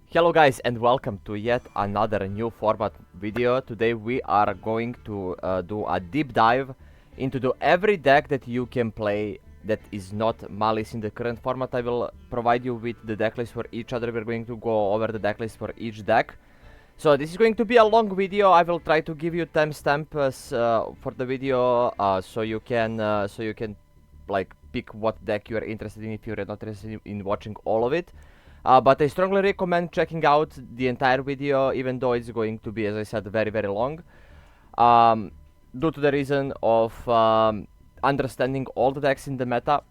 Hello guys and welcome to yet another new format video. Today we are going to do a deep dive into every deck that you can play that is not Maliss in the current format. I will provide you with the deck list for each other. We're going to go over the deck list for each deck. So this is going to be a long video. I will try to give you timestamps for the video so you can like pick what deck you are interested in if you're not interested in watching all of it. But I strongly recommend checking out the entire video, even though it's going to be, as I said, very, very long. Due to the reason of understanding all the decks in the meta.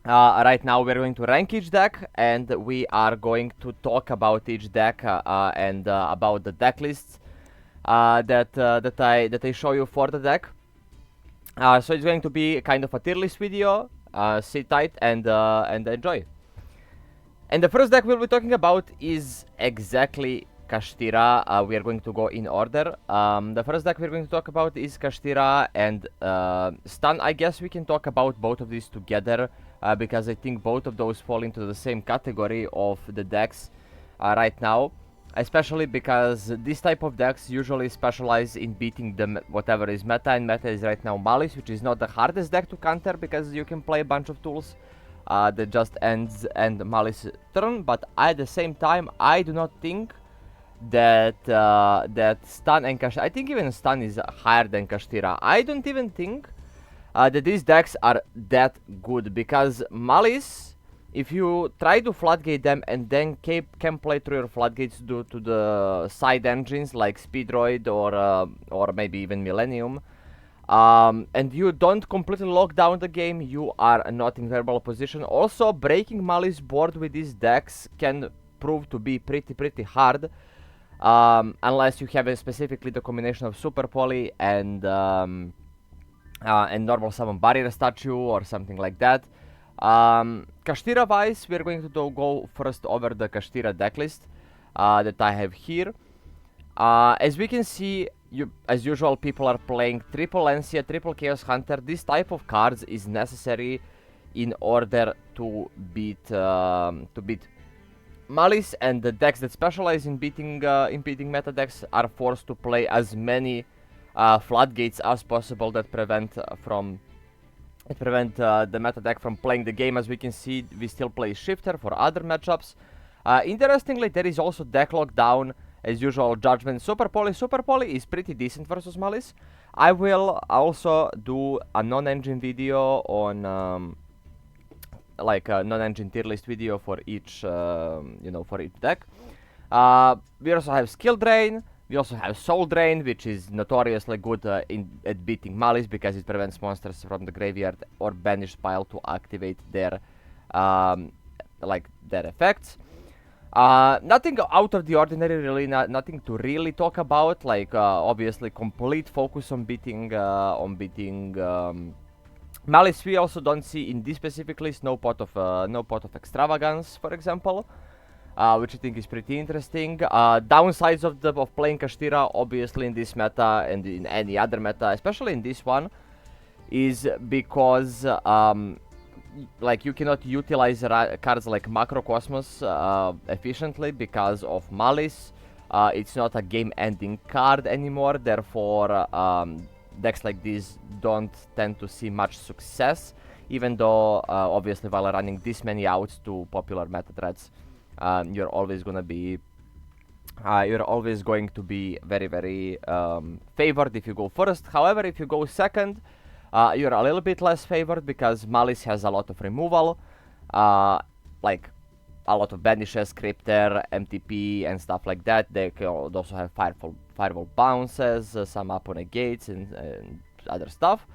Right now we're going to rank each deck, and we are going to talk about each deck and about the deck lists that I show you for the deck. So it's going to be kind of a tier list video. Sit tight and enjoy. And the first deck we'll be talking about is exactly Kashtira. We are going to go in order. The first deck we're going to talk about is Kashtira and Stun. I guess we can talk about both of these together because I think both of those fall into the same category of the decks right now. Especially because this type of decks usually specialize in beating whatever is meta, and meta is right now Maliss, which is not the hardest deck to counter because you can play a bunch of tools that just ends and Maliss turn. But at the same time, I do not think that that Stun and Kashtira, I think even Stun is higher than Kashtira. I don't even think that these decks are that good, because Maliss, if you try to floodgate them and then can play through your floodgates due to the side engines like Speedroid or maybe even Millennium, and you don't completely lock down the game, you are not in terrible position. Also, breaking Maliss board with these decks can prove to be pretty hard, unless you have specifically the combination of Super Poly and normal summon barrier statue or something like that. Kashtira wise, we're going to go first over the Kashtira decklist that I have here. As we can see, as usual, people are playing triple Lancia, triple Chaos Hunter. This type of cards is necessary in order to beat Maliss, and the decks that specialize in beating meta decks are forced to play as many floodgates as possible that prevent the meta deck from playing the game. As we can see, we still play Shifter for other matchups. Interestingly, there is also deck lockdown. As usual, Judgment, Super Poly. Super Poly is pretty decent versus Maliss. I will also do a non-engine video on like a non-engine tier list video for each for each deck. We also have Skill Drain. We also have Soul Drain, which is notoriously good at beating Maliss because it prevents monsters from the graveyard or banished pile to activate their their effects. Nothing out of the ordinary, really. Nothing to really talk about. Like obviously, complete focus on beating Maliss. We also don't see in this specific list no pot of extravagance, for example. Which I think is pretty interesting. Downsides of playing Kashtira, obviously in this meta and in any other meta, especially in this one, is because like you cannot utilize cards like Macrocosmos efficiently because of Maliss. It's not a game-ending card anymore, therefore decks like these don't tend to see much success, even though obviously while running this many outs to popular meta threads, you're always going to be very favored if you go first. However, if you go second, you're a little bit less favored because Maliss has a lot of removal, like a lot of banishes, Crypter, MTP and stuff like that. They can also have firewall bounces, some up on negates and other stuff.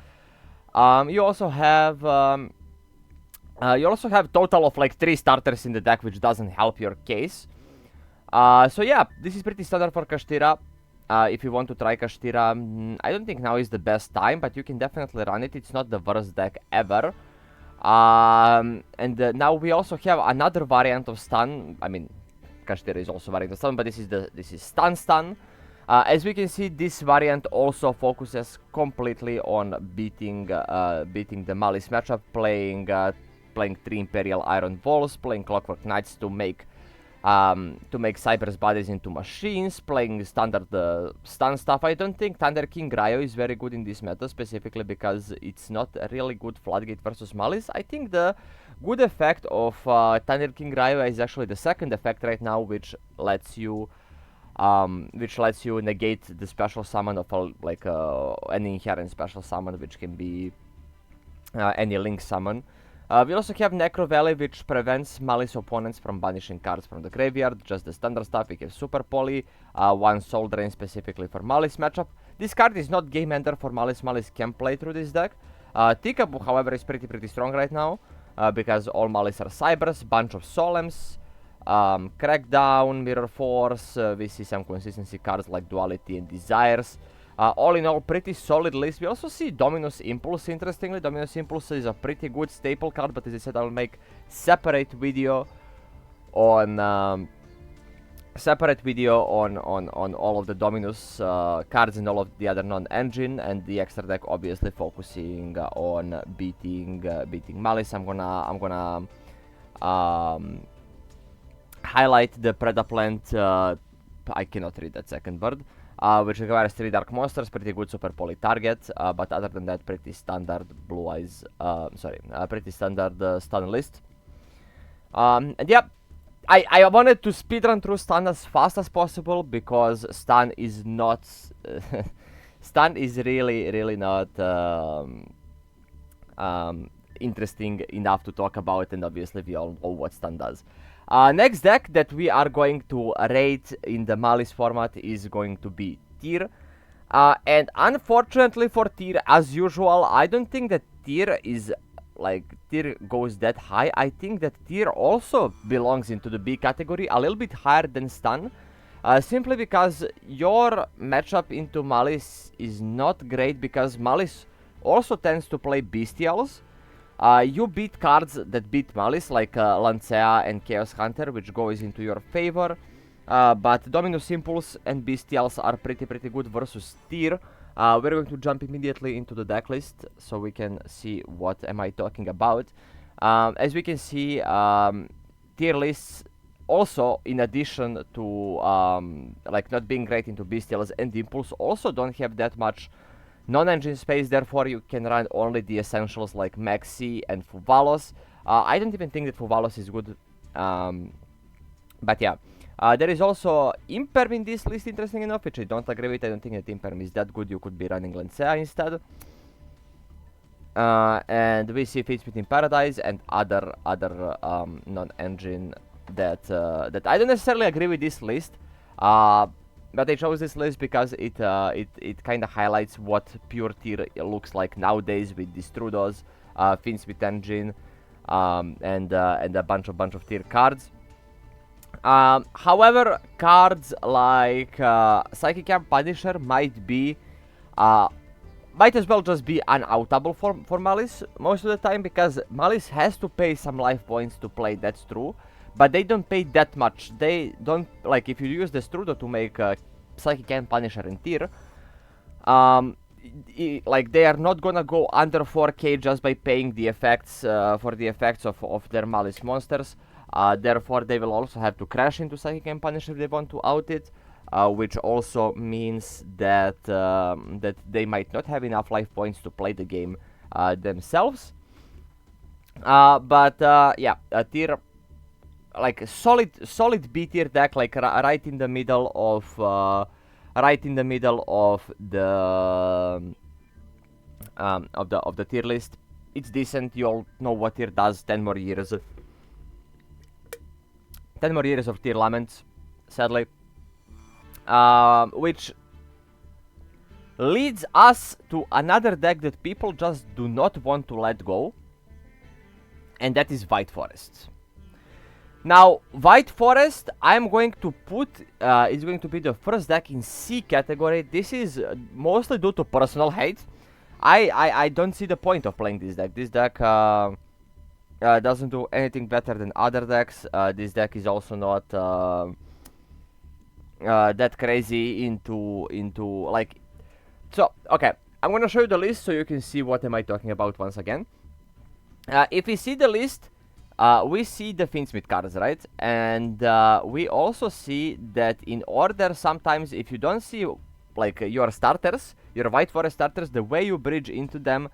You also have total of like 3 starters in the deck, which doesn't help your case. So yeah, this is pretty standard for Kashtira. If you want to try Kashtira, I don't think now is the best time, but you can definitely run it. It's not the worst deck ever. Now we also have another variant of Stun. I mean, Kashtira is also variant of Stun, but this is Stun. As we can see, this variant also focuses completely on beating the Maliss matchup, playing 3 Imperial Iron Walls, playing Clockwork Knights to make to make Cyber's bodies into machines, playing standard stun stuff. I don't think Thunder King Ryo is very good in this meta, specifically because it's not a really good Floodgate versus Maliss. I think the good effect of Thunder King Ryo is actually the second effect right now, which lets you negate the special summon of any inherent special summon, which can be any link summon. We also have Necro Valley, which prevents Maliss opponents from banishing cards from the graveyard. Just the standard stuff. We have Super Poly, one Soul Drain specifically for Maliss matchup. This card is not game ender for Maliss. Maliss can play through this deck. Tikabu, however, is pretty strong right now because all Maliss are Cybers, bunch of Solems, Crackdown, Mirror Force. We see some consistency cards like Duality and Desires. All in all, pretty solid list. We also see Dominus Impulse, interestingly. Dominus Impulse is a pretty good staple card, but as I said, I'll make separate video on all of the Dominus cards and all of the other non-engine, and the extra deck obviously focusing on beating Maliss. I'm gonna highlight the Predaplant. I cannot read that second word. Which requires 3 Dark Monsters, pretty good Super Poly target, but other than that, pretty standard Blue Eyes, pretty standard stun list. And yeah, I wanted to speedrun through stun as fast as possible, because stun is not, stun is really not interesting enough to talk about, and obviously we all know what stun does. Next deck that we are going to rate in the Maliss format is going to be Tear. And unfortunately for Tear, as usual, I don't think that Tear goes that high. I think that Tear also belongs into the B category, a little bit higher than Stun. Simply because your matchup into Maliss is not great, because Maliss also tends to play Bestials. You beat cards that beat Maliss, like Lancea and Chaos Hunter, which goes into your favor. But Dominus Impulse and Bestials are pretty good versus Tear. We're going to jump immediately into the deck list, so we can see what am I talking about. As we can see, Tear lists also, in addition to not being great into Bestials and Impulse, also don't have that much non-engine space. Therefore you can run only the essentials like Maxi and Fuvalos. I don't even think that Fuvalos is good, but yeah. There is also Imperm in this list, interesting enough, which I don't agree with. I don't think that Imperm is that good. You could be running Lancea instead. And we see Fate Split in Paradise and other non-engine that I don't necessarily agree with this list. But I chose this list because it kind of highlights what pure Tear looks like nowadays with Distrudos, Fins with Engine, and a bunch of Tear cards. However, cards like Psychic Camp Punisher might as well just be unoutable for Maliss most of the time, because Maliss has to pay some life points to play, that's true. But they don't pay that much. They don't, like, if you use the Strudo to make Psychic and Punisher and Tear, they are not gonna go under 4k just by paying the effects for the effects of their Maliss monsters. Therefore, they will also have to crash into Psychic and Punisher if they want to out it, which also means that that they might not have enough life points to play the game themselves. Yeah, Tear, like solid B tier deck, like right in the middle of the tier list. It's decent. You all know what Tear does. 10 more years of Tearlament, sadly, which leads us to another deck that people just do not want to let go, and that is White Forest. Now, White Forest, I'm going to put, is going to be the first deck in C category. This is mostly due to personal hate. I don't see the point of playing this deck. This deck doesn't do anything better than other decks. This deck is also not that crazy into like... So, okay, I'm gonna show you the list so you can see what am I talking about once again. If you see the list, we see the Fiendsmith cards, right? And we also see that in order, sometimes if you don't see like your starters, your White Forest starters, the way you bridge into them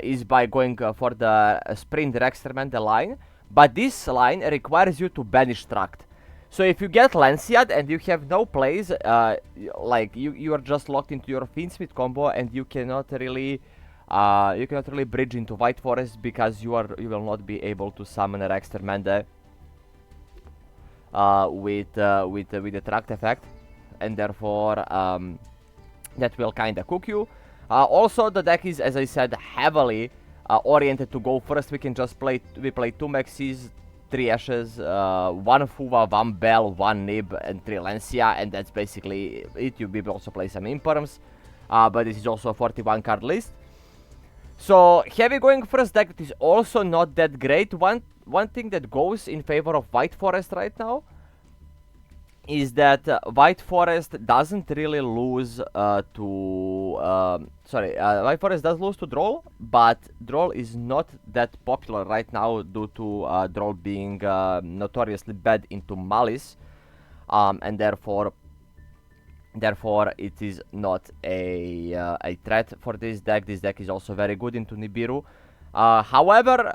is by going for the Sprint Rexterman, the line. But this line requires you to banish Tract. So if you get Lanciad and you have no plays, like you are just locked into your Fiendsmith combo, and you cannot really bridge into White Forest because you will not be able to summon a Rextermande with the Tract effect, and therefore that will kinda cook you. Also, the deck is, as I said, heavily oriented to go first. We play 2 Maxis, 3 Ashes, 1 Fuva, 1 Bell, 1 Nib, and 3 Lancia, and that's basically it. You will also play some Imperms, but this is also a 41 card list. So heavy going first deck is also not that great. One thing that goes in favor of White Forest right now is that White Forest doesn't really lose White Forest does lose to Droll, but Droll is not that popular right now due to Droll being notoriously bad into Maliss, and therefore it is not a threat for this deck. This deck is also very good into Nibiru. However,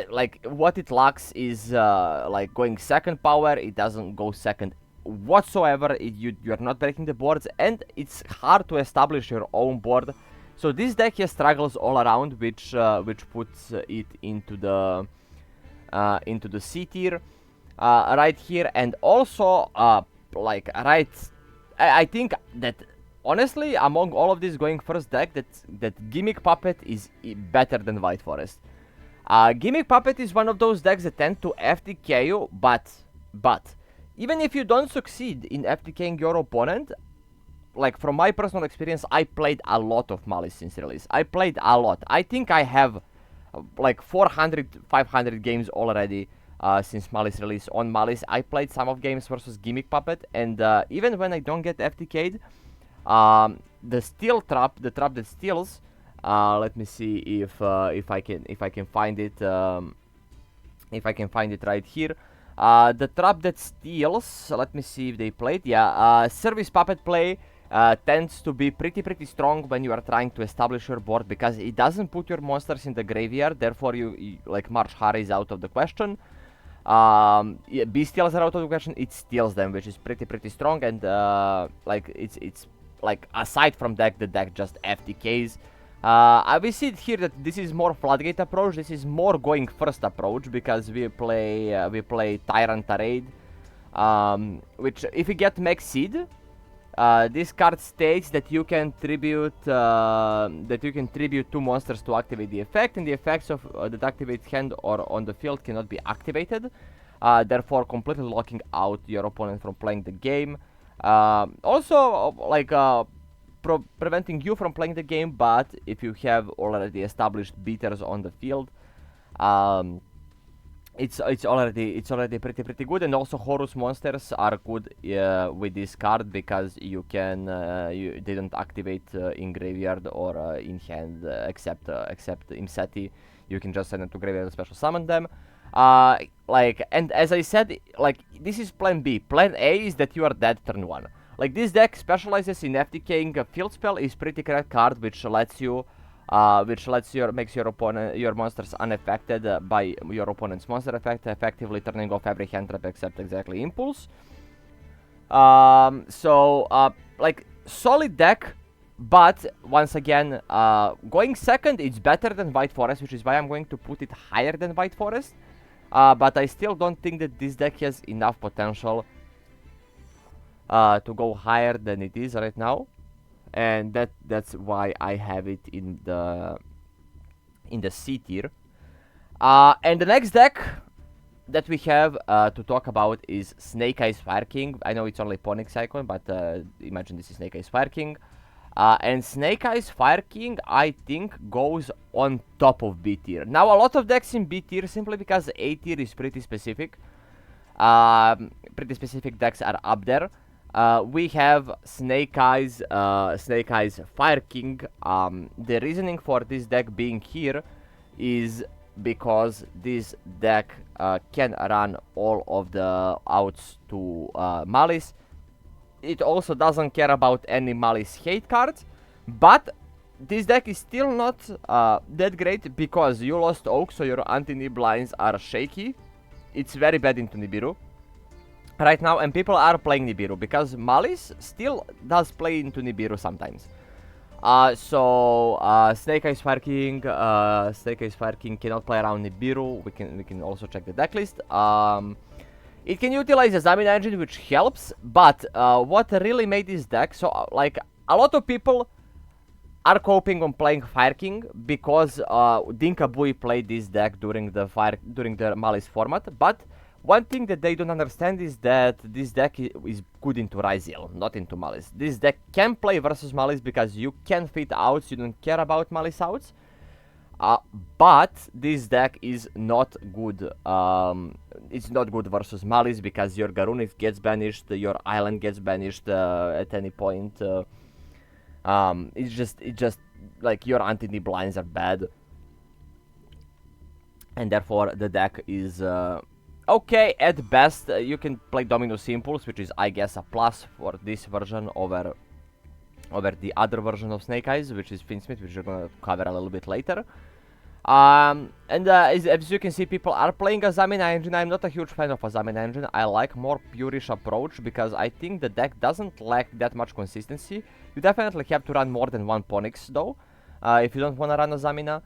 like what it lacks is like going second power. It doesn't go second whatsoever. You're not breaking the boards, and it's hard to establish your own board. So this deck has struggles all around, which puts it into the C tier right here. And also I think that honestly, among all of these going first deck, that Gimmick Puppet is better than White Forest. Gimmick Puppet is one of those decks that tend to FTK you, but even if you don't succeed in FTKing your opponent, like from my personal experience, I played a lot of Maliss since release. I played a lot. I think I have like 400, 500 games already since Maliss release on Maliss. I played some of games versus Gimmick Puppet, and even when I don't get FTK'd, the steal trap, the trap that steals. Let me see if I can find it. If I can find it right here. The trap that steals. Let me see if they played. Yeah. Service Puppet play tends to be pretty strong when you are trying to establish your board, because it doesn't put your monsters in the graveyard. Therefore, you like March Hara is out of the question. Bestials are out of the question. It steals them, which is pretty strong, and like it's like aside from deck, the deck just FTKs. We see it here that this is more Floodgate approach. This is more going first approach, because we play Tyrant Raid, which if you get Max Seed, this card states that you can tribute 2 monsters to activate the effect, and the effects of that activate hand or on the field cannot be activated, therefore completely locking out your opponent from playing the game. Also, like preventing you from playing the game, but if you have already established beaters on the field, it's already pretty good. And also Horus monsters are good with this card, because you can they don't activate in graveyard or in hand, except Imseti. You can just send them to graveyard and special summon them. And as I said, like this is plan B. Plan A is that you are dead turn 1. Like this deck specializes in FTKing. A field spell is pretty correct card, which makes your monsters unaffected by your opponent's monster effect, effectively turning off every hand trap except exactly Impulse. Like solid deck, but once again, going second, it's better than White Forest, which is why I'm going to put it higher than White Forest. But I still don't think that this deck has enough potential to go higher than it is right now, and that's why I have it in the C tier. And the next deck that we have to talk about is Snake Eyes Fire King. I know it's only Ponix icon, but imagine this is Snake Eyes Fire King. And Snake Eyes Fire King, I think, goes on top of B tier. Now, a lot of decks in B tier, simply because A tier is pretty specific. Pretty specific decks are up there. We have Snake Eyes Fire King. The reasoning for this deck being here is because this deck can run all of the outs to Maliss. It also doesn't care about any Maliss hate cards, but this deck is still not that great because you lost Oak, so your anti-Nib lines are shaky. It's very bad into Nibiru right now, and people are playing Nibiru because Maliss still does play into Nibiru sometimes. Snake Eyes Fire King cannot play around Nibiru. We can also check the deck list. It can utilize a Zamina engine, which helps, but what really made this deck so like a lot of people are coping on playing Fire King because Dinka Bui played this deck during the Maliss format, but one thing that they don't understand is that this deck is good into Ryziel, not into Maliss. This deck can play versus Maliss because you can fit outs, you don't care about Maliss outs. But this deck is not good. It's not good versus Maliss because your Garunith gets banished, your island gets banished at any point. It's just like your anti-Nib lines are bad, and therefore the deck is okay at best. You can play Dominus Impulse, which is, I guess, a plus for this version over the other version of Snake Eyes, which is Finsmith, which we're gonna cover a little bit later. As you can see, people are playing a Zamina engine. I'm not a huge fan of a Zamina engine. I like more purish approach because I think the deck doesn't lack that much consistency. You definitely have to run more than one Ponix though, if you don't want to run a Zamina.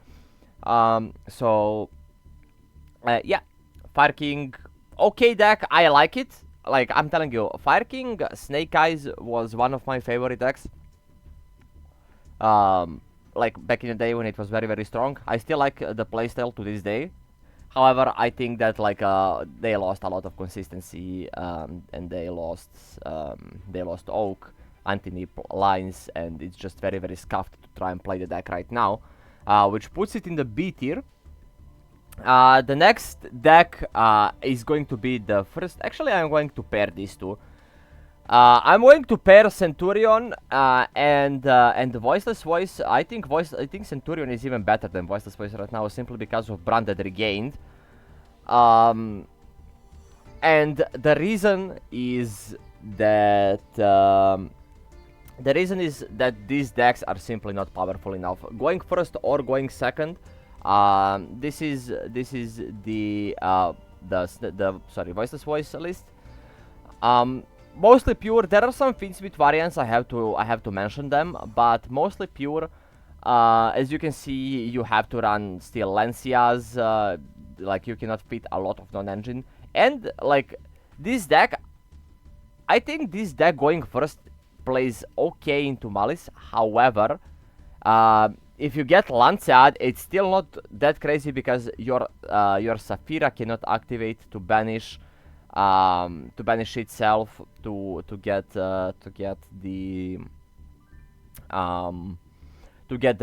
Yeah, Fire King, okay deck. I like it. Like, I'm telling you, Fire King Snake Eyes was one of my favorite decks. Like back in the day when it was very, very strong. I still like the playstyle to this day. However, I think that like they lost a lot of consistency, and they lost Oak, anti-Nib lines, and it's just very, very scuffed to try and play the deck right now, which puts it in the B tier. The next deck is going to be the first. Actually, I'm going to pair these two. I'm going to pair Centurion and the Voiceless Voice. I think Centurion is even better than Voiceless Voice right now, simply because of Branded Regained. And the reason is that these decks are simply not powerful enough. Going first or going second, this is the Voiceless Voice list. Mostly pure. There are some Finsmith variants. I have to mention them, but mostly pure. As you can see, you have to run still Lancias. Like, you cannot fit a lot of non-engine. And like this deck, I think this deck going first plays okay into Maliss. However, if you get Lanciad, it's still not that crazy because your Saphira cannot activate to banish itself to get the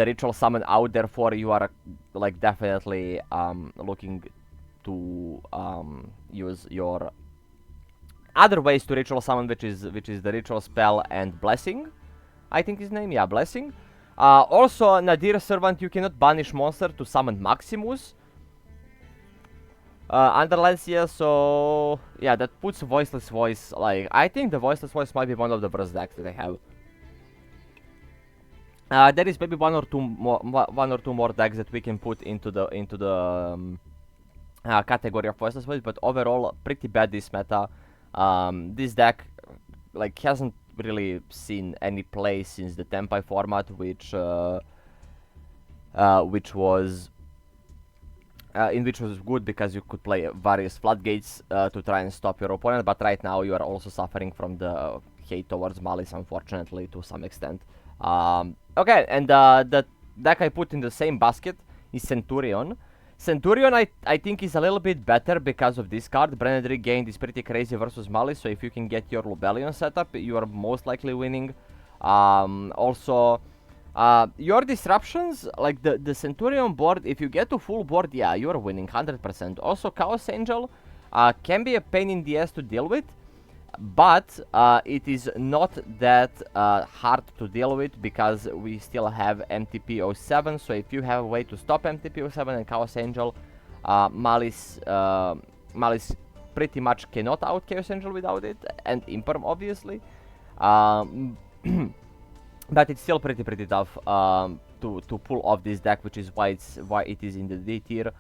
ritual summon out. Therefore, you are like definitely looking to use your other ways to ritual summon, which is the ritual spell and blessing. I think his name, yeah, blessing. Also, Nadir Servant, you cannot banish monster to summon Maximus. Under Lancia, so yeah, that puts Voiceless Voice, like, I think the Voiceless Voice might be one of the worst decks that I have. There is maybe one or two more decks that we can put into the category of Voiceless Voice, but overall pretty bad this meta. This deck like hasn't really seen any play since the Tenpai format, which was good because you could play various floodgates to try and stop your opponent, but right now you are also suffering from the hate towards Maliss, unfortunately, to some extent. Okay, and the deck I put in the same basket is Centurion. Centurion, I think, is a little bit better because of this card. Branded Regained is pretty crazy versus Maliss, so if you can get your Lubellion setup, you are most likely winning. Also, your disruptions, like the Centurion board, if you get to full board, yeah, you're winning 100%. Also, Chaos Angel can be a pain in the ass to deal with, but it is not that hard to deal with because we still have MTP07. So if you have a way to stop MTP07 and Chaos Angel, Maliss Maliss pretty much cannot out Chaos Angel without it, and Imperm obviously. But it's still pretty tough to pull off this deck, which is why it is in the D tier.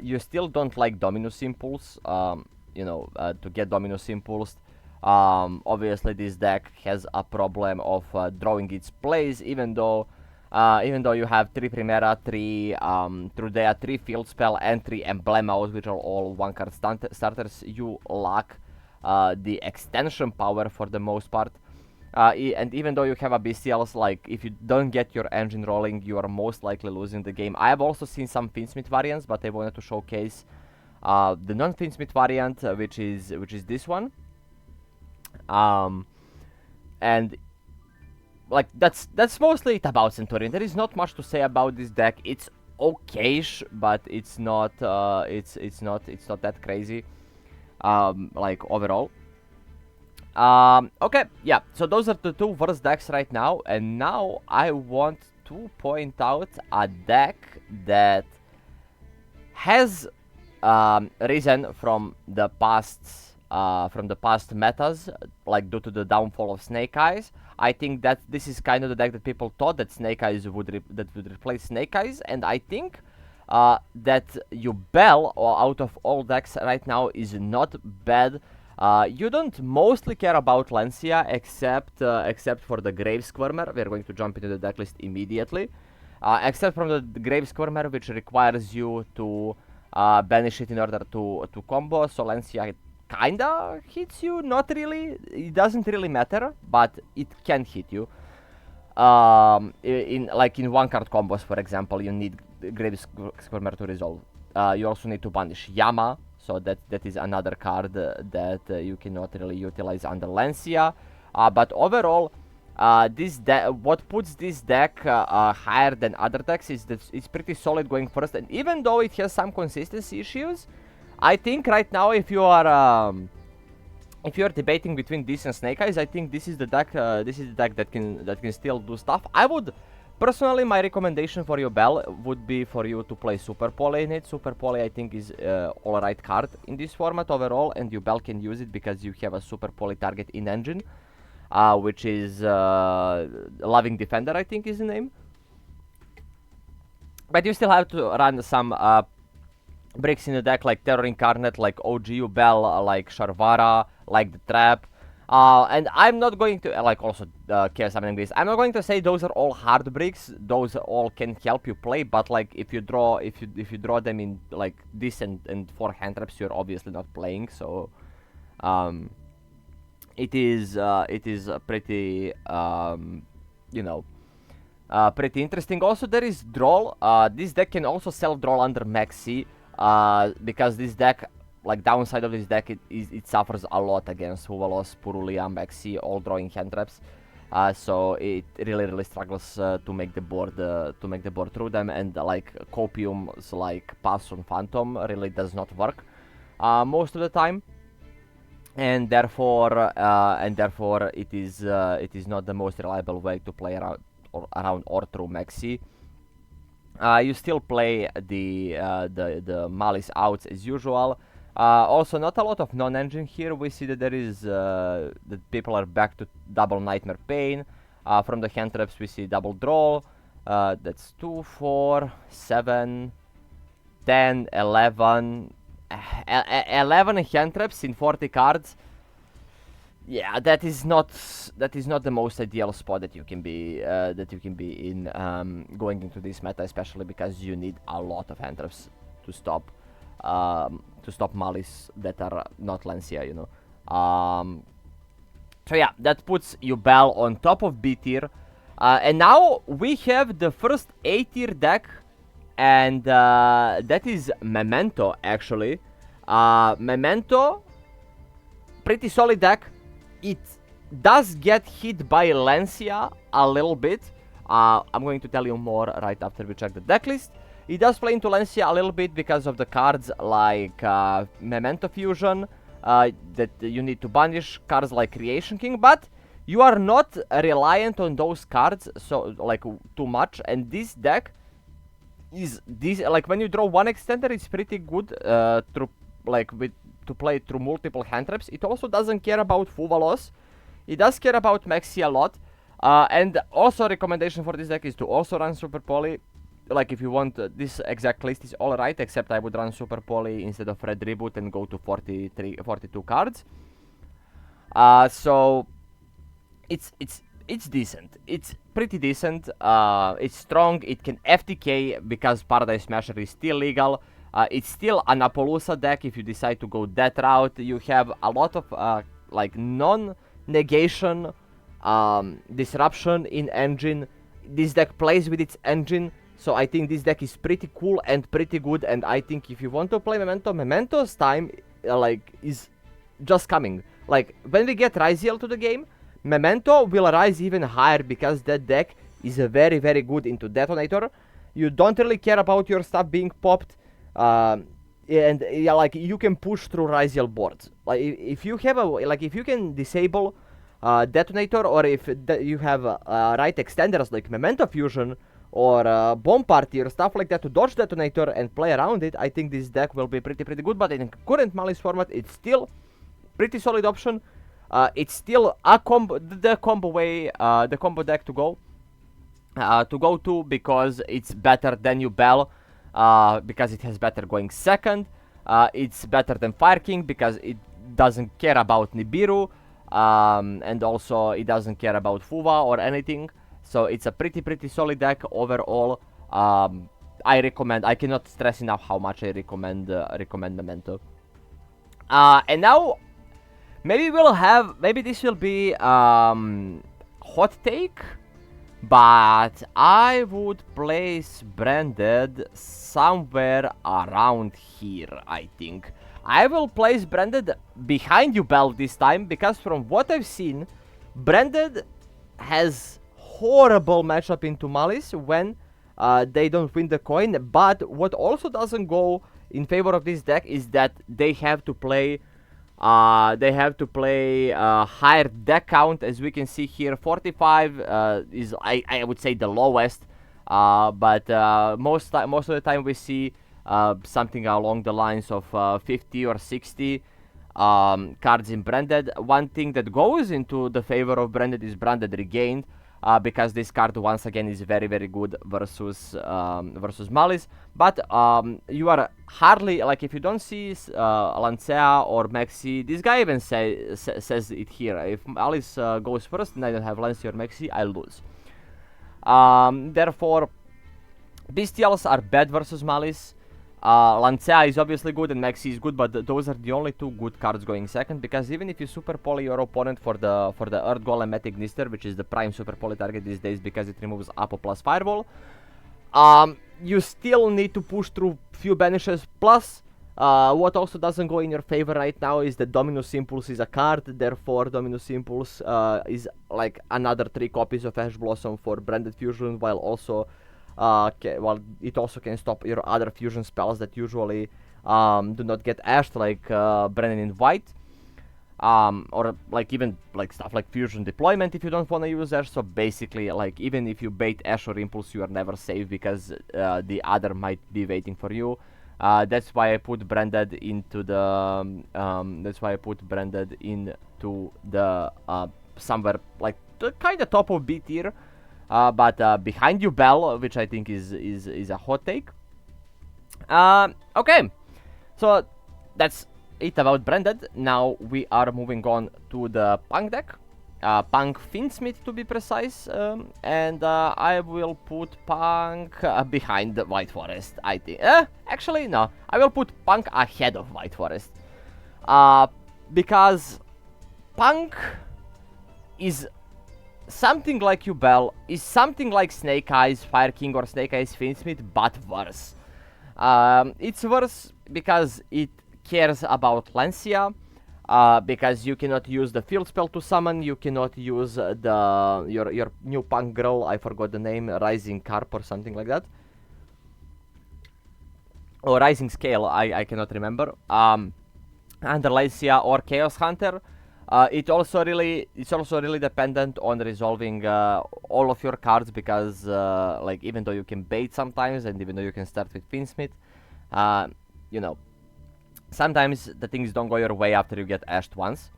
You still don't like Dominus Impulse, to get Dominus Impulsed. Obviously this deck has a problem of drawing its plays, even though you have 3 Chimera, 3 Trudea, 3 Field Spell, and 3 Emblemos, which are all 1-card starters, you lack the extension power for the most part. And even though you have a Bestials, like, if you don't get your engine rolling, you are most likely losing the game. I have also seen some Finsmith variants, but I wanted to showcase the non-Finsmith variant, which is this one. And like that's mostly it about Centurion. There is not much to say about this deck. It's okayish, but it's not that crazy. Like overall. Okay, yeah. So those are the 2 worst decks right now, and now I want to point out a deck that has risen from the past metas, like due to the downfall of Snake Eyes. I think that this is kind of the deck that people thought that Snake Eyes would replace Snake Eyes, and I think that Yubel, out of all decks right now, is not bad. You don't mostly care about Lancia except for the Grave Squirmer. We're going to jump into the deck list immediately. Except from the Grave Squirmer, which requires you to banish it in order to combo. So Lancia kinda hits you, not really. It doesn't really matter, but it can hit you. In 1-card combos, for example, you need Grave Squirmer to resolve. You also need to banish Yama, so that is another card that you cannot really utilize under Lancia. But overall, what puts this deck higher than other decks is that it's pretty solid going first, and even though it has some consistency issues, I think right now if you are debating between this and Snake Eyes, I think this is the deck that can still do stuff. I would personally, my recommendation for Yubel would be for you to play Super Poly in it. Super Poly, I think, is alright card in this format overall, and Yubel can use it because you have a Super Poly target in engine, which is Loving Defender, I think is the name. But you still have to run some bricks in the deck, like Terror Incarnate, like OG Yubel, like Sharvara, like the Trap. And I'm not going to, like also Chaos Summoning Beast, I'm not going to say those are all hard bricks. Those all can help you play, but like if you draw them in like this and 4 hand traps, you're obviously not playing. So it is pretty pretty interesting. Also, there is Droll. This deck can also self-draw under Maxi, because this deck, like downside of this deck, it suffers a lot against Huvalos, Purulia, Maxi, all drawing hand traps. So it really struggles to make the board through them, and like Copium's like Pass on Phantom really does not work most of the time, and therefore it is not the most reliable way to play around or through Maxi. You still play the Maliss outs as usual. Also, not a lot of non-engine here. We see that there is that people are back to double Nightmare Pain. From the hand traps, we see double Draw. That's 2, 4, 7, 10, 11. 11 hand traps in 40 cards. Yeah, that is not the most ideal spot that you can be in going into this meta, especially because you need a lot of hand traps to stop Maliss that are not Lancia, you know. So yeah, that puts Yubel on top of B tier, and now we have the first A tier deck, and that is Memento. Actually, Memento, pretty solid deck. It does get hit by Lancia a little bit. I'm going to tell you more right after we check the deck list. It does play into Lancia a little bit because of the cards like Memento Fusion that you need to banish, cards like Creation King, but you are not reliant on those cards so like too much. And this deck is like when you draw one extender, it's pretty good to play through multiple hand traps. It also doesn't care about Fuva loss. It does care about Maxi a lot. And also recommendation for this deck is to also run Super Poly. Like if you want this exact list is alright, except I would run Super Poly instead of Red Reboot and go to 42 cards. So it's decent. It's pretty decent. It's strong. It can FTK because Paradise Smasher is still legal. It's still an Appaloosa deck if you decide to go that route. You have a lot of like non-negation disruption in engine. This deck plays with its engine, so I think this deck is pretty cool and pretty good. And I think if you want to play Memento, Memento's time like is just coming. Like when we get Ryziel to the game, Memento will rise even higher because that deck is very very good into Detonator. You don't really care about your stuff being popped. And yeah, like you can push through Ryziel boards. Like if you have if you can disable Detonator, or if you have right extenders like Memento Fusion or Bomb Party or stuff like that to dodge Detonator and play around it, I think this deck will be pretty good. But in current Maliss format, it's still pretty solid option. It's still a combo deck to go to because it's better than Yubel. Because it has better going second. It's better than Fire King because it doesn't care about Nibiru, and also it doesn't care about Fuva or anything. So it's a pretty solid deck overall. I recommend. I cannot stress enough how much I recommend Memento. And now maybe this will be hot take. But I would place Branded somewhere around here, I think. I will place Branded behind Yubel this time, because from what I've seen, Branded has horrible matchup into Maliss when they don't win the coin. But what also doesn't go in favor of this deck is that they have to play higher deck count. As we can see here, 45 is I would say the lowest, but most of the time we see something along the lines of 50 or 60 cards in Branded. One thing that goes into the favor of Branded is Branded Regained, because this card once again is very good versus Maliss. But you are hardly, like, if you don't see Lancea or Maxi, this guy even says it here: if Maliss goes first and I don't have Lancea or Maxi, I lose. Therefore, Bestials are bad versus Maliss. Lancea is obviously good and Maxi is good, but those are the only two good cards going second, because even if you super poly your opponent for the Earth Golem Matic Gnister, which is the prime super poly target these days because it removes Apo plus Fireball, you still need to push through few banishes. Plus, what also doesn't go in your favor right now is that Dominus Impulse is a card. Therefore, Dominus Impulse is like another 3 copies of Ash Blossom for Branded Fusion, while also it also can stop your other fusion spells that usually do not get ashed, like Brennan in White, or like even like stuff like Fusion Deployment if you don't want to use Ash. So basically, like, even if you bait Ash or Impulse, you are never safe because the other might be waiting for you. That's why I put Branded into the somewhere like the kind of top of B tier. But behind Yubel, which I think is a hot take. Okay, so that's it about Branded. Now we are moving on to the P.U.N.K deck. P.U.N.K Finsmith to be precise, and I will put P.U.N.K behind the White Forest, I think. Actually no, I will put P.U.N.K ahead of White Forest, because P.U.N.K is something like Yubel, is something like Snake Eyes Fire King or Snake Eyes Finsmith, but worse. It's worse because it cares about Lancea, because you cannot use the field spell to summon, you cannot use your new P.U.N.K girl, I forgot the name, Rising Carp or something like that. Or Rising Scale, I cannot remember. Under Lancea or Chaos Hunter. It's also really dependent on resolving all of your cards, because like, even though you can bait sometimes and even though you can start with Finsmith, you know, sometimes the things don't go your way after you get ashed once.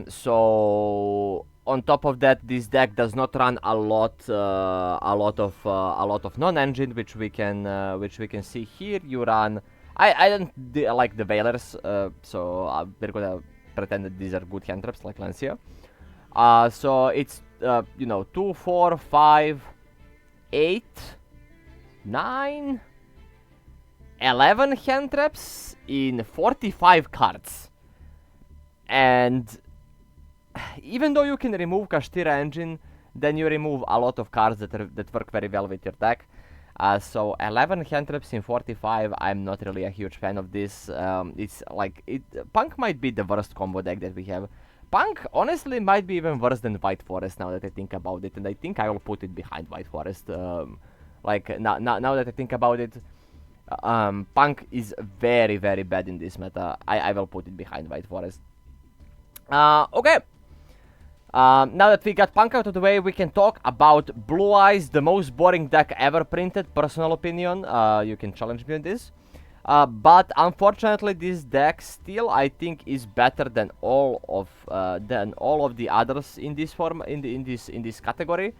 So on top of that, this deck does not run a lot of non-engine, which we can see here. You run. I don't like the Veilers, so we're gonna pretend that these are good cantrips like Lancia. So it's 2, 4, 5, 8, 9, 11 hand traps in 45 cards. And even though you can remove Kashtira engine, then you remove a lot of cards that work very well with your deck. So 11 hand traps in 45, I'm not really a huge fan of this. It's like P.U.N.K might be the worst combo deck that we have. P.U.N.K honestly might be even worse than White Forest now that I think about it, and I think I will put it behind White Forest. Like now that I think about it, P.U.N.K is very bad in this meta. I will put it behind White Forest. Okay. Now that we got P.U.N.K out of the way, we can talk about Blue Eyes, the most boring deck ever printed. Personal opinion. You can challenge me on this. But unfortunately, this deck still, I think, is better than all of the others in this form in this category.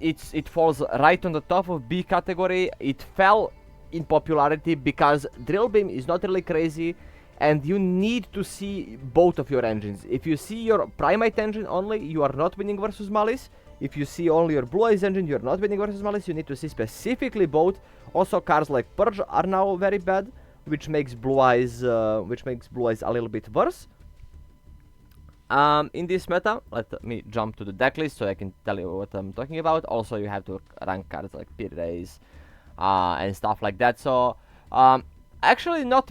It falls right on the top of B category. It fell in popularity because Drill Beam is not really crazy, and you need to see both of your engines. If you see your Primate engine only, you are not winning versus Maliss. If you see only your Blue Eyes engine, you're not winning versus Maliss. You need to see specifically both. Also, cards like Purge are now very bad, which makes Blue Eyes a little bit worse. In this meta, let me jump to the deck list so I can tell you what I'm talking about. Also, you have to rank cards like P.U.N.K and stuff like that. So, actually, not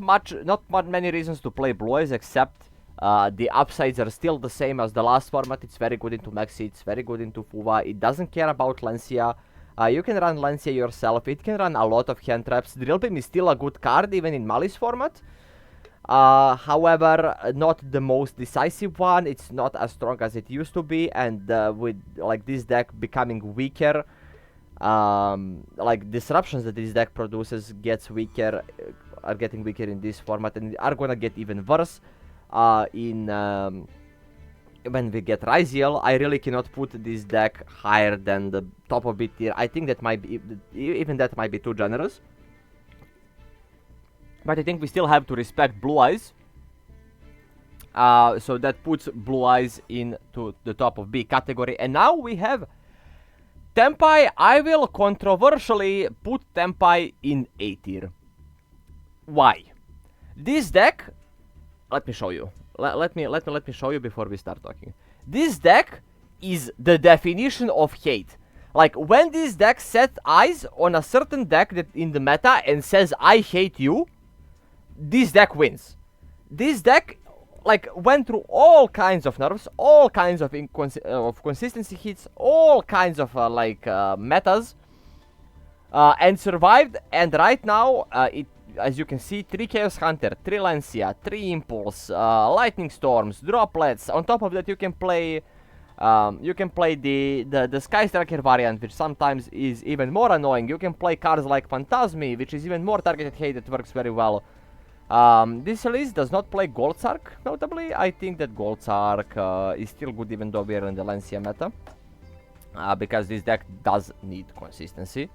many reasons to play Blue Eyes, except the upsides are still the same as the last format. It's very good into Maxi, it's very good into Fuva. It doesn't care about Lancia. You can run Lancia yourself. It can run a lot of hand traps. Drill Beam is still a good card even in Maliss format. However, not the most decisive one. It's not as strong as it used to be, and with like this deck becoming weaker, like disruptions that this deck produces are getting weaker in this format, and are gonna get even worse when we get Ryziel. I really cannot put this deck higher than the top of B tier. I think that might be even too generous. But I think we still have to respect Blue Eyes. So that puts Blue Eyes into the top of B category. And now we have Tenpai. I will controversially put Tenpai in A tier. Why? This deck, let me show you. Let me show you before we start talking. This deck is the definition of hate. Like, when this deck sets eyes on a certain deck that in the meta and says, I hate you, this deck wins. This deck, like, went through all kinds of nerfs, all kinds of consistency hits, all kinds of, metas, and survived, and right now, as you can see, 3 Chaos Hunter, 3 Lancia, 3 Impulse, Lightning Storms, Droplets. On top of that, you can play the Sky Striker variant, which sometimes is even more annoying. You can play cards like Phantasmi, which is even more targeted hate that works very well. This release does not play Goldsark, notably. I think that Goldsark is still good even though we are in the Lancia meta. Because this deck does need consistency.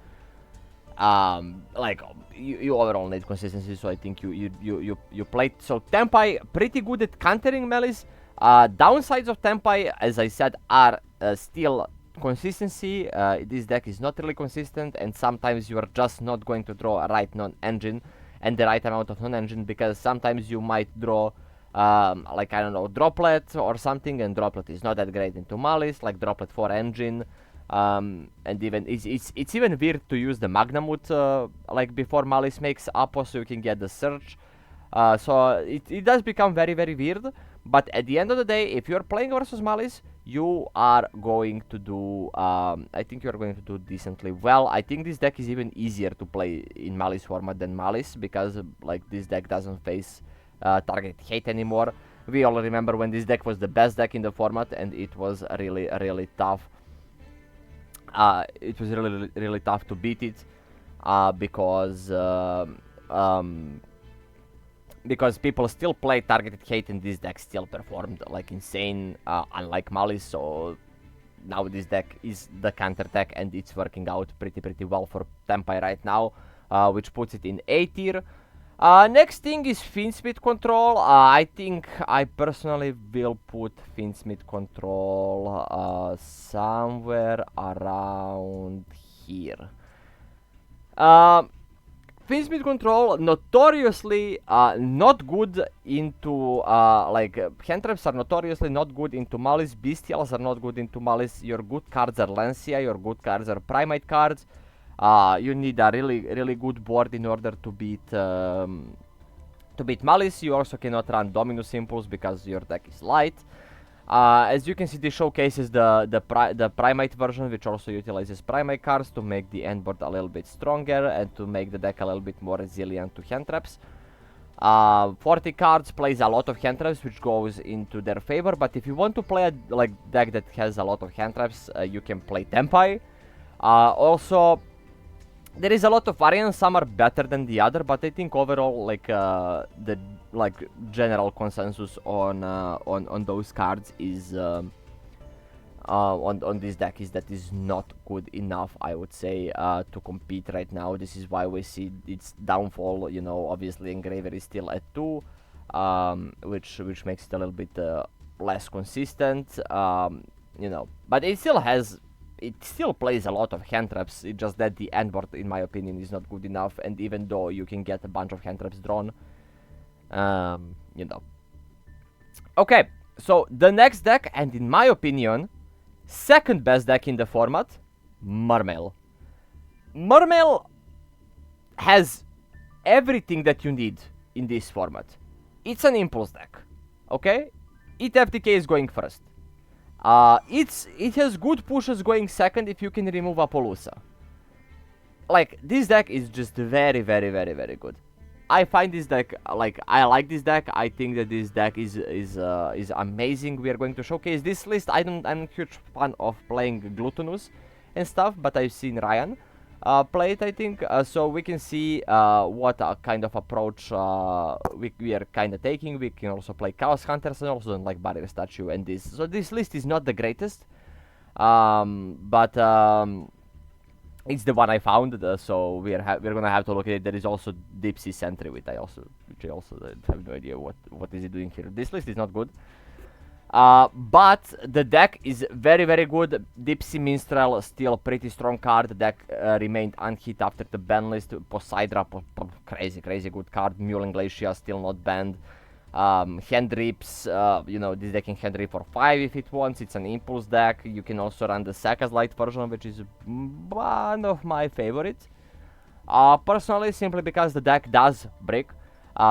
You overall need consistency, so I think you played. So Tenpai pretty good at countering Maliss. Downsides of Tenpai, as I said, are still consistency. This deck is not really consistent, and sometimes you are just not going to draw a right non-engine and the right amount of non-engine, because sometimes you might draw I don't know, Droplet or something, and Droplet is not that great into Maliss, like Droplet 4 engine. And even it's even weird to use the Magnamut like before Maliss makes Apo, so you can get the search. So it does become very weird. But at the end of the day, if you're playing versus Maliss, you are going to do I think you're going to do decently well. I think this deck is even easier to play in Maliss format than Maliss, because like this deck doesn't face target hate anymore. We all remember when this deck was the best deck in the format, and it was really tough. It was really tough to beat it, because because people still play targeted hate and this deck still performed like insane, unlike Maliss. So now this deck is the counter deck and it's working out pretty well for Tenpai right now, which puts it in A tier. Next thing is Fiendsmith control. I think I personally will put Fiendsmith control somewhere around here. Fiendsmith control notoriously not good into like hand traps are notoriously not good into Maliss. Bestials are not good into Maliss. Your good cards are Lancia. Your good cards are Primate cards. You need a really good board in order to beat Maliss. You also cannot run Dominus Impulse because your deck is light. As you can see, this showcases the Primate version, which also utilizes Primate cards to make the end board a little bit stronger and to make the deck a little bit more resilient to hand traps. 40 cards plays a lot of hand traps, which goes into their favor. But if you want to play a deck that has a lot of hand traps, you can play Tenpai. Also, there is a lot of variants. Some are better than the other, but I think overall, the general consensus on those cards is on this deck is that is not good enough, I would say, to compete right now. This is why we see its downfall. You know, obviously Engraver is still at 2, which makes it a little bit less consistent. You know, but it still plays a lot of hand traps. It's just that the end board, in my opinion, is not good enough. And even though you can get a bunch of hand traps drawn, you know. Okay, so the next deck, and in my opinion, second best deck in the format, Mermail. Mermail has everything that you need in this format. It's an impulse deck, okay? FTK is going first. It has good pushes going second if you can remove Apollousa. Like, this deck is just very good. I find this deck, I like this deck. I think that this deck is amazing. We are going to showcase this list. I'm a huge fan of playing Glutinous and stuff, but I've seen Ryan play it, I think. So we can see what kind of approach we are kind of taking. We can also play Chaos Hunters and also don't like Barrier Statue and this. So this list is not the greatest, but it's the one I found, so we're gonna have to look at it. There is also Deep Sea Sentry, which I also have no idea what is it doing here. This list is not good, but the deck is very good. Deep Sea Minstrel, still a pretty strong card. The deck remained unhit after the ban list. Poseidra, crazy good card. Mule and Glacia still not banned. Hand Rips, you know, this deck can hand rip for 5 if it wants. It's an impulse deck. You can also run the Saka's Light version, which is one of my favorites. Personally, simply because the deck does break.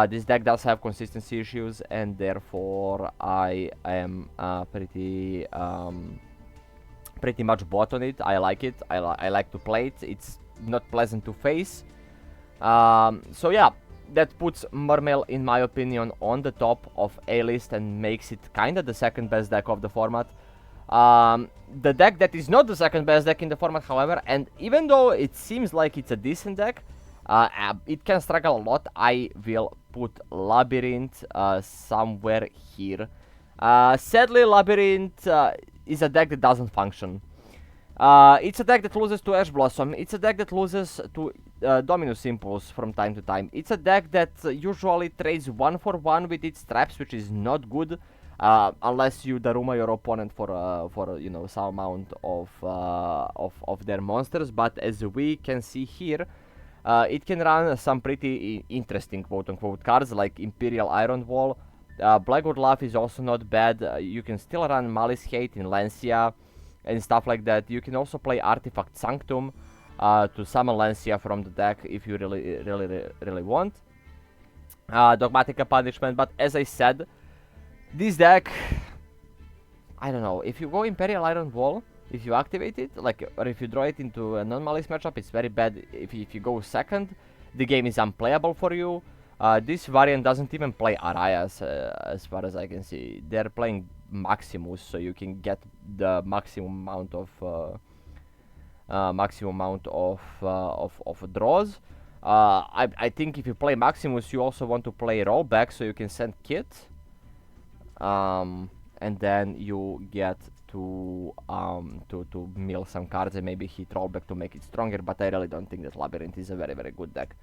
This deck does have consistency issues, and therefore I am pretty much bought on it. I like it. I like to play it. It's not pleasant to face. So yeah. That puts Mermail, in my opinion, on the top of A-list and makes it kind of the second best deck of the format. The deck that is not the second best deck in the format, however, and even though it seems like it's a decent deck, it can struggle a lot. I will put Labrynth somewhere here. Sadly, Labrynth is a deck that doesn't function. It's a deck that loses to Ash Blossom. It's a deck that loses to Dominus Impulse from time to time. It's a deck that usually trades 1-for-1 with its traps, which is not good, unless you Daruma your opponent for you know, some amount of their monsters. But as we can see here, it can run some pretty interesting quote-unquote cards like Imperial Iron Wall. Blackwood Laugh is also not bad. You can still run Malice Hate in Lancia and stuff like that. You can also play Artifact Sanctum to summon Lancia from the deck if you really want. Dogmatica Punishment, but as I said, this deck, I don't know, if you go Imperial Iron Wall, if you activate it, or if you draw it into a non-Maliss matchup, it's very bad. If you go second, the game is unplayable for you. This variant doesn't even play Arias, as far as I can see. They're playing Maximus, so you can get the maximum amount of draws. I think if you play Maximus, you also want to play rollback, so you can send Kit. And then you get to mill some cards and maybe hit rollback to make it stronger, but I really don't think that Labrynth is a very, very good deck.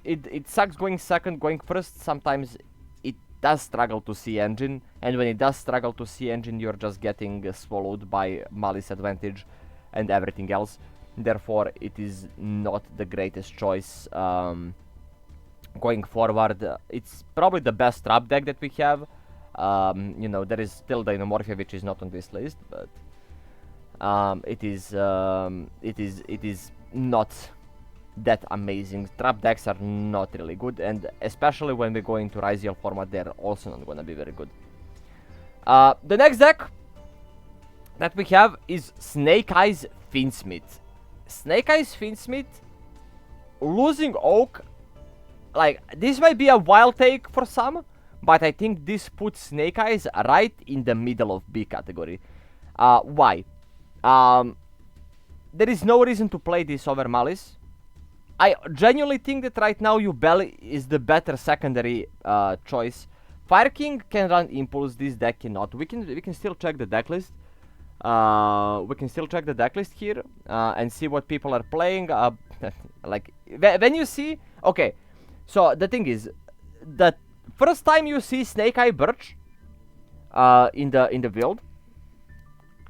It sucks going second, going first. Sometimes it does struggle to see engine, and when it does struggle to see engine, you're just getting swallowed by Maliss advantage and everything else. Therefore, it is not the greatest choice going forward. It's probably the best trap deck that we have. You know, there is still Dynamorphia, which is not on this list, but it is not that amazing. Trap decks are not really good, and especially when we go into Ryziel format, they're also not gonna be very good. The next deck that we have is Snake Eyes Fiendsmith. Snake Eyes Fiendsmith, losing Oak, like, this might be a wild take for some, but I think this puts Snake Eyes right in the middle of B category. Why? There is no reason to play this over Maliss. I genuinely think that right now Yubel is the better secondary choice. Fire King can run Impulse, this deck cannot. We can still check the deck list. We can still check the deck list here and see what people are playing. Like, when you see, okay, so the thing is that first time you see Snake Eye Birch in the build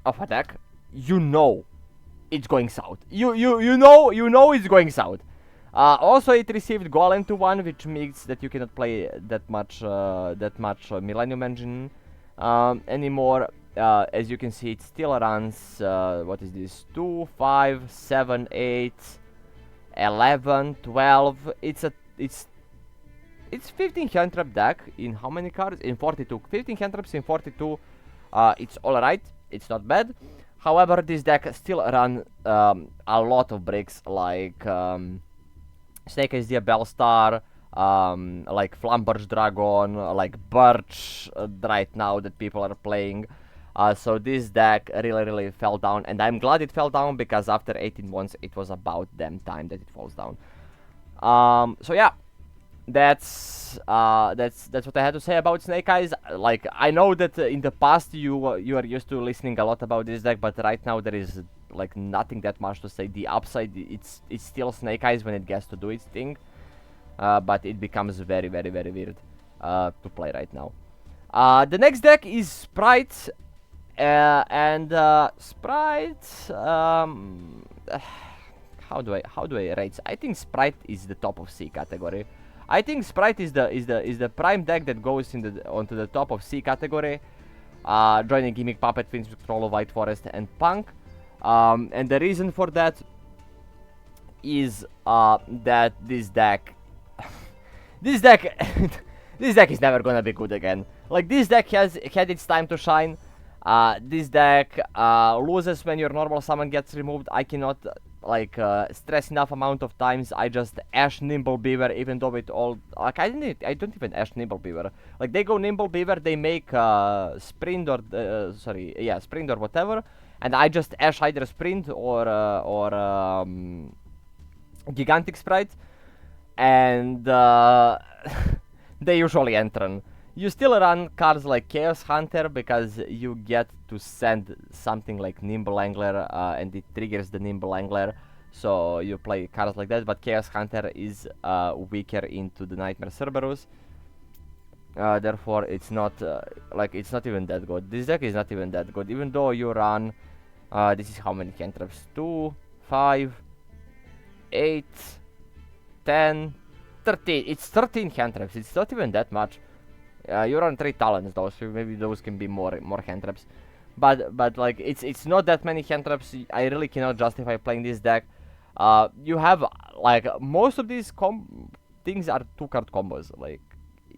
of a deck, you know it's going south. You know it's going south. Also, it received Golem to 1, which means that you cannot play that much Millennium Engine anymore. As you can see, it still runs, what is this, 2, 5, 7, 8, 11, 12, it's 15 hand trap deck in how many cards? In 42, 15 hand traps in 42, it's alright, it's not bad. However, this deck still run a lot of breaks, like Snake Eyes Diabellstar, like Flamberge Dragon, like Birch right now that people are playing. So this deck really fell down, and I'm glad it fell down, because after 18 months it was about damn time that it falls down. So yeah, that's what I had to say about Snake Eyes. Like, I know that in the past you are used to listening a lot about this deck, but right now there is like nothing that much to say. The upside, it's still Snake Eyes when it gets to do its thing, but it becomes very weird to play right now. The next deck is Spright. And Spright, how do I rate? I think Spright is the top of C category. I think Spright is the prime deck that goes onto the top of C category, joining Gimmick Puppet, Twins with Troll of White Forest, and P.U.N.K. And the reason for that is that this deck this deck is never gonna be good again. Like, this deck had its time to shine. This deck loses when your normal summon gets removed. I cannot stress enough amount of times. I just Ash Nimble Beaver, even though it all, like, I don't even Ash Nimble Beaver. Like, they go Nimble Beaver, they make Sprint or Sprint or whatever, and I just Ash either Sprint or Gigantic Spright, and they usually enter. You still run cards like Chaos Hunter, because you get to send something like Nimble Angler, and it triggers the Nimble Angler, so you play cards like that, but Chaos Hunter is weaker into the Nightmare Cerberus. Therefore, it's not it's not even that good. This deck is not even that good, even though you run, this is how many cantrips, 2, 5, 8, 10, 13, it's 13 cantrips, it's not even that much. You run 3 talents though, so maybe those can be more hand traps, but like it's not that many hand traps. I really cannot justify playing this deck. You have like most of these things are 2-card combos. Like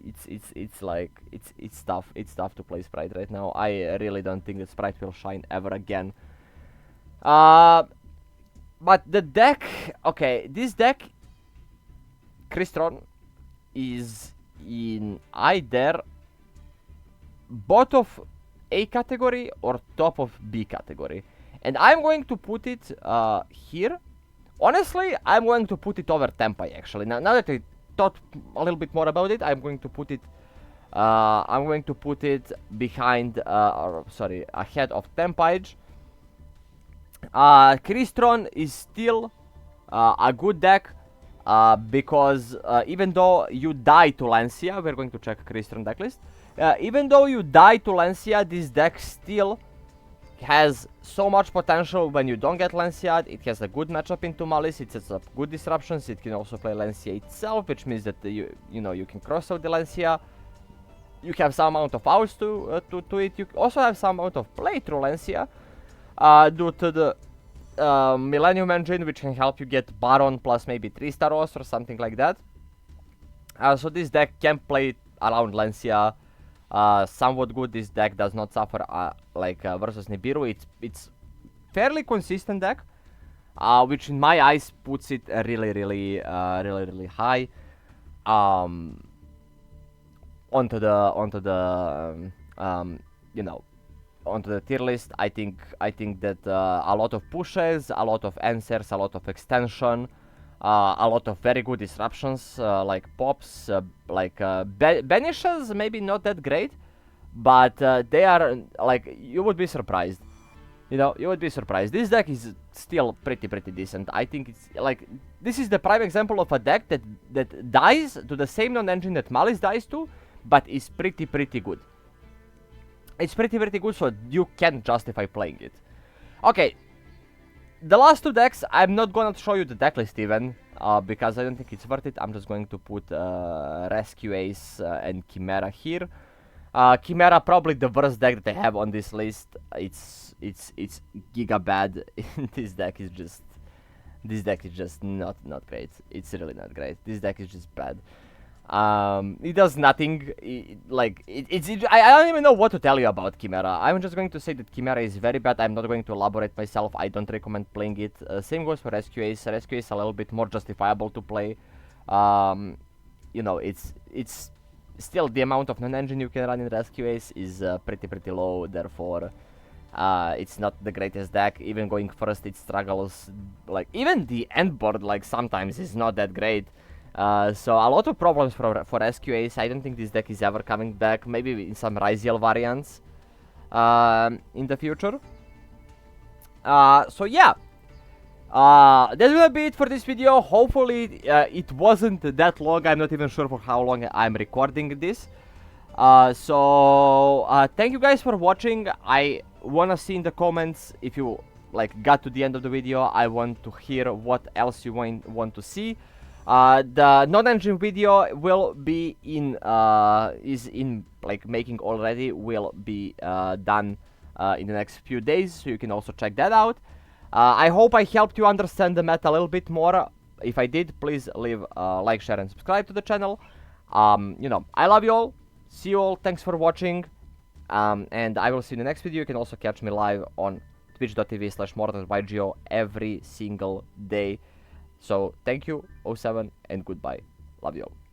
it's tough to play Spright right now. I really don't think that Spright will shine ever again. But the deck, okay, this deck, Crystron, is in either bottom of A category or top of B category, and I'm going to put it here Honestly, I'm going to put it over Tenpai actually. Now that I thought a little bit more about it, I'm going to put it behind, sorry, ahead of Tenpai. Crystron is still a good deck because even though you die to Lancia, we're going to check Crystron decklist. Even though you die to Lancia, this deck still has so much potential when you don't get Lancia. It has a good matchup into Maliss, it sets up good disruptions, it can also play Lancia itself, which means that you can cross out the Lancia. You have some amount of outs to it. You also have some amount of play through Lancia due to the Millennium Engine, which can help you get Baron plus maybe 3-star Oss or something like that. So this deck can play around Lancia somewhat good. This deck does not suffer versus Nibiru. It's fairly consistent deck, which in my eyes puts it really high onto the tier list. I think that a lot of pushes, a lot of answers, a lot of extension, a lot of very good disruptions, like pops, banishes, maybe not that great, but they are like, you would be surprised. You would be surprised. This deck is still pretty decent. I think it's like, this is the prime example of a deck that dies to the same non-engine that Maliss dies to, but is pretty good. It's pretty good, so you can justify playing it. Okay, the last two decks, I'm not gonna show you the deck list even, because I don't think it's worth it. I'm just going to put Rescue Ace and Chimera here. Chimera, probably the worst deck that I have on this list. It's giga bad. This deck is just not great. It's really not great. This deck is just bad. It does nothing. I don't even know what to tell you about Chimera. I'm just going to say that Chimera is very bad. I'm not going to elaborate myself. I don't recommend playing it. Same goes for Rescue Ace. Rescue Ace a little bit more justifiable to play. It's still the amount of non-engine you can run in Rescue Ace is pretty low. Therefore, it's not the greatest deck. Even going first, it struggles. Like, even the end board, like, sometimes is not that great. So a lot of problems for Rescue Ace. I don't think this deck is ever coming back. Maybe in some Ryziel variants in the future. So yeah, that's gonna be it for this video. Hopefully it wasn't that long. I'm not even sure for how long I'm recording this. Thank you guys for watching. I wanna see in the comments if you got to the end of the video. I want to hear what else you want to see. The non-engine video will be making already, will be done in the next few days, so you can also check that out. I hope I helped you understand the meta a little bit more. If I did, please leave a like, share, and subscribe to the channel. I love you all. See you all. Thanks for watching. And I will see you in the next video. You can also catch me live on twitch.tv/mortensbygo every single day. So thank you, 07, and goodbye. Love you all.